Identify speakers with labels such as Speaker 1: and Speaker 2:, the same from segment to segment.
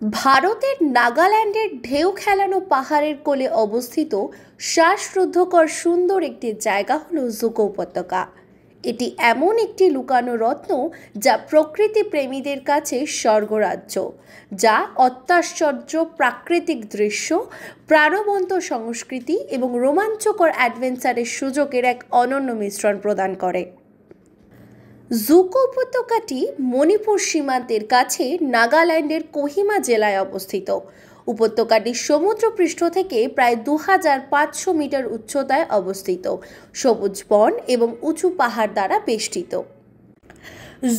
Speaker 1: ভারতের নাগাল্যান্ডের ঢেউ খেলানো পাহাড়ের কোলে অবস্থিত শ্বাসরুদ্ধকর সুন্দর একটি জায়গা হলো জুকো উপত্যকা। এটি এমন একটি লুকানো রত্ন যা প্রকৃতি প্রেমীদের কাছে স্বর্গরাজ্য, যা অত্যাশ্চর্য প্রাকৃতিক দৃশ্য, প্রাণবন্ত সংস্কৃতি এবং রোমাঞ্চকর অ্যাডভেঞ্চারের সুযোগের এক অনন্য মিশ্রণ প্রদান করে। জুকো উপত্যকাটি মণিপুর সীমান্তের কাছে নাগাল্যান্ডের কোহিমা জেলায় অবস্থিত। উপত্যকাটি সমুদ্রপৃষ্ঠ থেকে প্রায় 2500 মিটার উচ্চতায় অবস্থিত, সবুজ বন এবং উঁচু পাহাড় দ্বারা বেষ্টিত।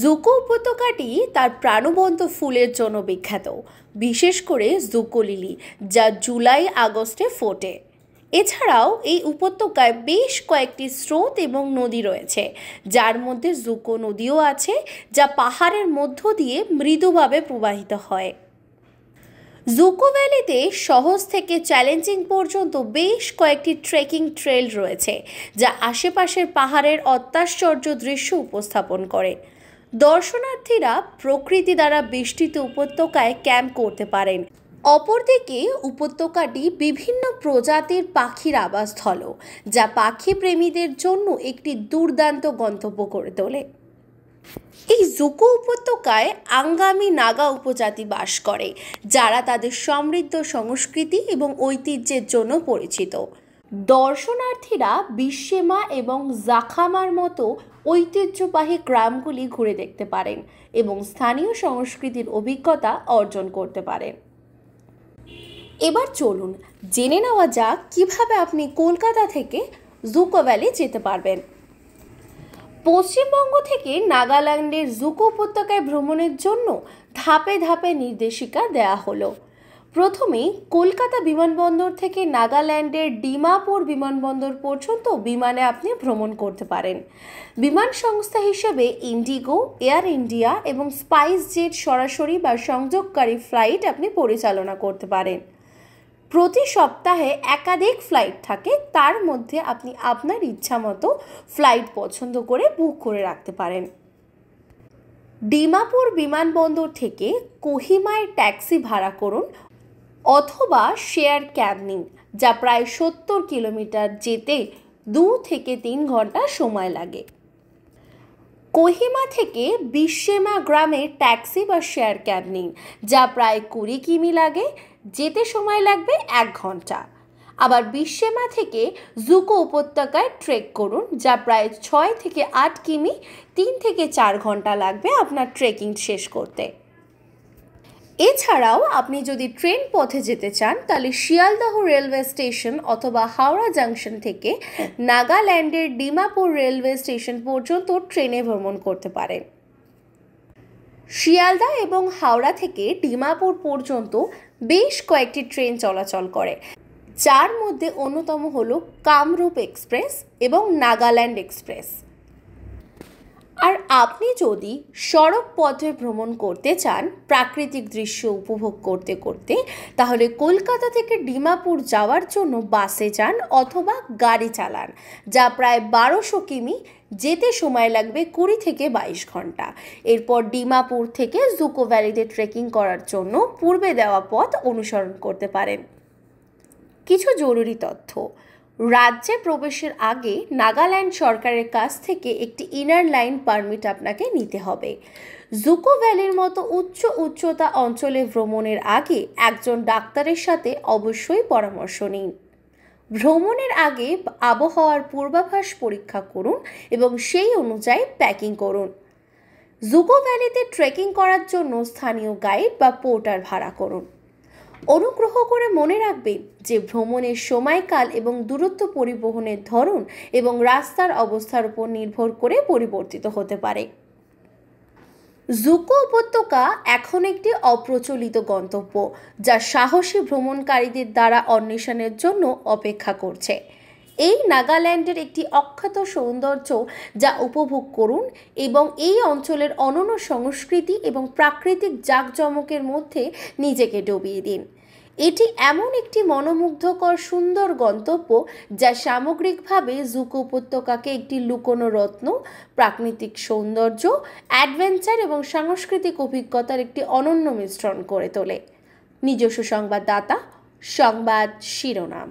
Speaker 1: জুকো উপত্যকাটি তার প্রাণবন্ত ফুলের জন্য বিখ্যাত, বিশেষ করে জুকো লিলি, যা জুলাই আগস্টে ফোটে। এছাড়াও এই উপত্যকায় বেশ কয়েকটি স্রোত এবং নদী রয়েছে, যার মধ্যে জুকো নদীও আছে, যা পাহাড়ের মধ্য দিয়ে মৃদুভাবে প্রবাহিত হয়। জুকো ভ্যালিতে সহজ থেকে চ্যালেঞ্জিং পর্যন্ত বেশ কয়েকটি ট্রেকিং ট্রেল রয়েছে, যা আশেপাশের পাহাড়ের অত্যাশ্চর্য দৃশ্য উপস্থাপন করে। দর্শনার্থীরা প্রকৃতি দ্বারা বেষ্টিত উপত্যকায় ক্যাম্প করতে পারেন। অপরদিকে উপত্যকাটি বিভিন্ন প্রজাতির পাখির আবাসস্থলও, যা পাখি প্রেমীদের জন্য একটি দুর্দান্ত গন্তব্য করে তোলে। এই জুকো উপত্যকায় আঙ্গামি নাগা উপজাতি বাস করে, যারা তাদের সমৃদ্ধ সংস্কৃতি এবং ঐতিহ্যের জন্য পরিচিত। দর্শনার্থীরা বিশেমা এবং জাখামার মতো ঐতিহ্যবাহী গ্রামগুলি ঘুরে দেখতে পারেন এবং স্থানীয় সংস্কৃতির অভিজ্ঞতা অর্জন করতে পারেন। এবার চলুন জেনে নেওয়া যাক কিভাবে আপনি কলকাতা থেকে জুকো ভ্যালি যেতে পারবেন। পশ্চিমবঙ্গ থেকে নাগাল্যান্ডের জুকো উপত্যকায় ভ্রমণের জন্য ধাপে ধাপে নির্দেশিকা দেয়া হলো। প্রথমেই কলকাতা বিমানবন্দর থেকে নাগাল্যান্ডের ডিমাপুর বিমানবন্দর পর্যন্ত বিমানে আপনি ভ্রমণ করতে পারেন। বিমান সংস্থা হিসেবে ইন্ডিগো, এয়ার ইন্ডিয়া এবং স্পাইস জেট সরাসরি বা সংযোগকারী ফ্লাইট আপনি পরিচালনা করতে পারেন। প্রতি সপ্তাহে একাধিক ফ্লাইট থাকে, তার মধ্যে আপনি আপনার ইচ্ছা মতো ফ্লাইট পছন্দ করে বুক করে রাখতে পারেন। ডিমাপুর বিমানবন্দর থেকে কোহিমায় ট্যাক্সি ভাড়া করুন অথবা শেয়ার ক্যাব নিন, যা প্রায় 70 কিলোমিটার যেতে 2 থেকে 3 ঘন্টা সময় লাগে। কোহিমা থেকে বিশেমা গ্রামে ট্যাক্সি বা শেয়ার ক্যাব নিন, যা প্রায় 20 কিমি লাগে, যেতে সময় লাগবে 1 ঘন্টা। আবার বিশেমা থেকে জুকো উপত্যকায় ট্রেক করুন, যা প্রায় 6 থেকে 8 কিমি, 3 থেকে 4 ঘন্টা লাগবে আপনার ট্রেকিং শেষ করতে। এছাড়াও আপনি যদি ট্রেন পথে যেতে চান, তাহলে শিয়ালদহ রেলওয়ে স্টেশন অথবা হাওড়া জাংশন থেকে নাগাল্যান্ডের ডিমাপুর রেলওয়ে স্টেশন পর্যন্ত ট্রেনে ভ্রমণ করতে পারেন। শিয়ালদহ এবং হাওড়া থেকে ডিমাপুর পর্যন্ত বেশ কয়েকটি ট্রেন চলাচল করে, যার মধ্যে অন্যতম হল কামরূপ এক্সপ্রেস এবং নাগাল্যান্ড এক্সপ্রেস। আর আপনি যদি সড়ক পথে ভ্রমণ করতে চান প্রাকৃতিক দৃশ্য উপভোগ করতে করতে, তাহলে কলকাতা থেকে ডিমাপুর যাওয়ার জন্য বাসে যান অথবা গাড়ি চালান, যা প্রায় 1200 কিমি, যেতে সময় লাগবে 20 থেকে 22 ঘন্টা। এরপর ডিমাপুর থেকে জুকো ভ্যালিতে ট্রেকিং করার জন্য পূর্বে দেওয়া পথ অনুসরণ করতে পারেন। কিছু জরুরি তথ্য: রাজ্যে প্রবেশের আগে নাগাল্যান্ড সরকারের কাছ থেকে একটি ইনার লাইন পারমিট আপনাকে নিতে হবে। জুকো ভ্যালির মতো উচ্চতা অঞ্চলে ভ্রমণের আগে একজন ডাক্তারের সাথে অবশ্যই পরামর্শ নিন। ভ্রমণের আগে আবহাওয়ার পূর্বাভাস পরীক্ষা করুন এবং সেই অনুযায়ী প্যাকিং করুন। জুকো ভ্যালিতে ট্রেকিং করার জন্য স্থানীয় গাইড বা পোর্টার ভাড়া করুন। অনুগ্রহ করে মনে রাখবেন যে ভ্রমণের সময়কাল এবং দূরত্ব পরিবহনের ধরন এবং রাস্তার অবস্থার উপর নির্ভর করে পরিবর্তিত হতে পারে। জুকো উপত্যকা এখন একটি অপ্রচলিত গন্তব্য, যা সাহসী ভ্রমণকারীদের দ্বারা অন্বেষণের জন্য অপেক্ষা করছে। এই নাগাল্যান্ডের একটি অখ্যাত সৌন্দর্য যা উপভোগ করুন এবং এই অঞ্চলের অনন্য সংস্কৃতি এবং প্রাকৃতিক জাঁকজমকের মধ্যে নিজেকে ডুবিয়ে দিন। এটি এমন একটি মনোমুগ্ধকর সুন্দর গন্তব্য যা সামগ্রিকভাবে জুকো উপত্যকাকে একটি লুকোনো রত্ন, প্রাকৃতিক সৌন্দর্য, অ্যাডভেঞ্চার এবং সাংস্কৃতিক অভিজ্ঞতার একটি অনন্য মিশ্রণ করে তোলে। নিজস্ব সংবাদদাতা সংবাদ শিরোনাম।